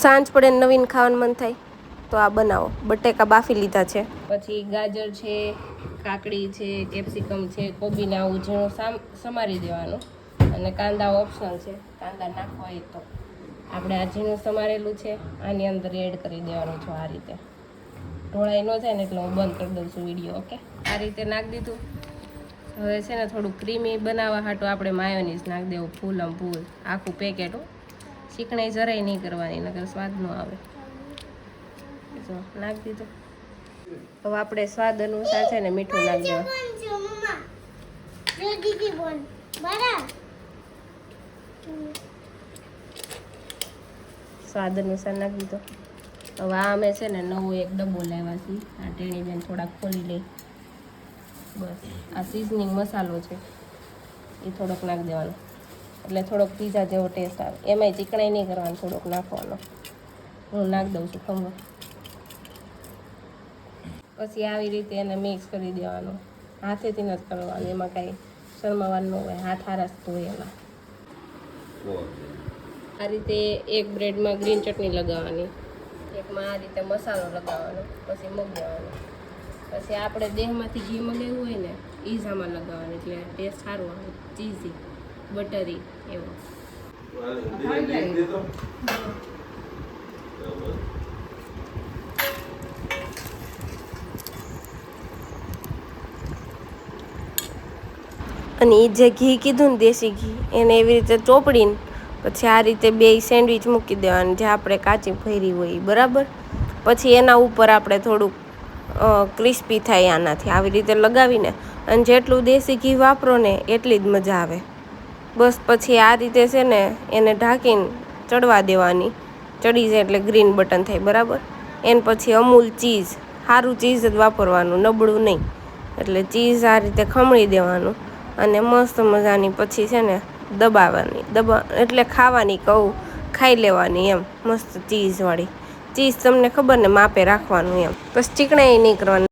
સાંજ પડે નવીન ખાવાનું મન થાય તો આ બનાવો. બટેકા બાફી લીધા છે, પછી ગાજર છે, કાકડી છે, કેપ્સિકમ છે, કોબીને આવું ઝીણું સમારી દેવાનું. અને કાંદા ઓપ્શનલ છે, કાંદા નાખવા હોય તો. આપણે આ ઝીણું સમારેલું છે, આની અંદર એડ કરી દેવાનું છે. આ રીતે ઢોળાઈ ન જાય ને એટલે હું બંધ કરી દઉં છું વિડીયો. ઓકે, આ રીતે નાખી દીધું. હવે છે ને થોડું ક્રીમી બનાવવા હાટું આપણે માયોનીઝ નાખી દેવું, ફૂલમ ફૂલ આખું પેકેટ. ચીકણાઈ જરાય નહીં કરવાની, નકર સ્વાદ ન આવે. જો નાખી દીધું. હવે આપણે સ્વાદ અનુસાર છે ને મીઠું નાખી દેવું. સ્વાદ અનુસાર નાખી દીધો. હવે આ અમે છે ને નવો એક ડબ્બો લાવ્યા છીએ. આ ટેણી બેન થોડાક ખોલી લઈ. બસ આ સિઝનિંગ મસાલો છે, એ થોડોક નાખી દેવાનો, એટલે થોડોક પીઝા જેવો ટેસ્ટ આવે. એમાંય ચીકણાઈ નહીં કરવાનો, થોડોક નાખવાનો. હું નાખી દઉં છું ખમો. પછી આવી રીતે એને મિક્સ કરી દેવાનું. હાથેથી નથી કરવાનું, એમાં કાંઈ શરમાવાનું ન હોય. હાથ હારા ધોયેલા. આ રીતે એક બ્રેડમાં ગ્રીન ચટણી લગાવવાની, એકમાં આ રીતે મસાલો લગાવવાનો, પછી મૂકી દેવાનો. પછી આપણે દેહમાંથી ઘી મગાવ્યું હોય ને એ જ આમાં લગાવવાનું, એટલે ટેસ્ટ સારું આવે. ચીઝી બટરી એવો. અને એ જે ઘી કીધું ને દેશી ઘી, એને એવી રીતે ચોપડીને પછી આ રીતે બે સેન્ડવીચ મૂકી દેવાની, જે આપણે કાચી ભરી હોય. બરાબર, પછી એના ઉપર આપણે થોડુંક ક્રિસ્પી થાય આનાથી આવી રીતે લગાવીને. અને જેટલું દેશી ઘી વાપરો ને એટલી જ મજા આવે. બસ પછી આ રીતે છે ને એને ઢાંકીને ચડવા દેવાની. ચડી જાય એટલે ગ્રીન બટન થાય. બરાબર, એને પછી અમૂલ ચીઝ, સારું ચીઝ જ વાપરવાનું, નબળું નહીં. એટલે ચીઝ આ રીતે ખમણી દેવાનું અને મસ્ત મજાની પછી છે ને દબાવવાની. એટલે ખાવાની, કહું ખાઈ લેવાની એમ. મસ્ત ચીઝવાળી ચીઝ, તમને ખબર ને માપે રાખવાનું એમ. બસ ચીકણાઈ નહીં કરવાની.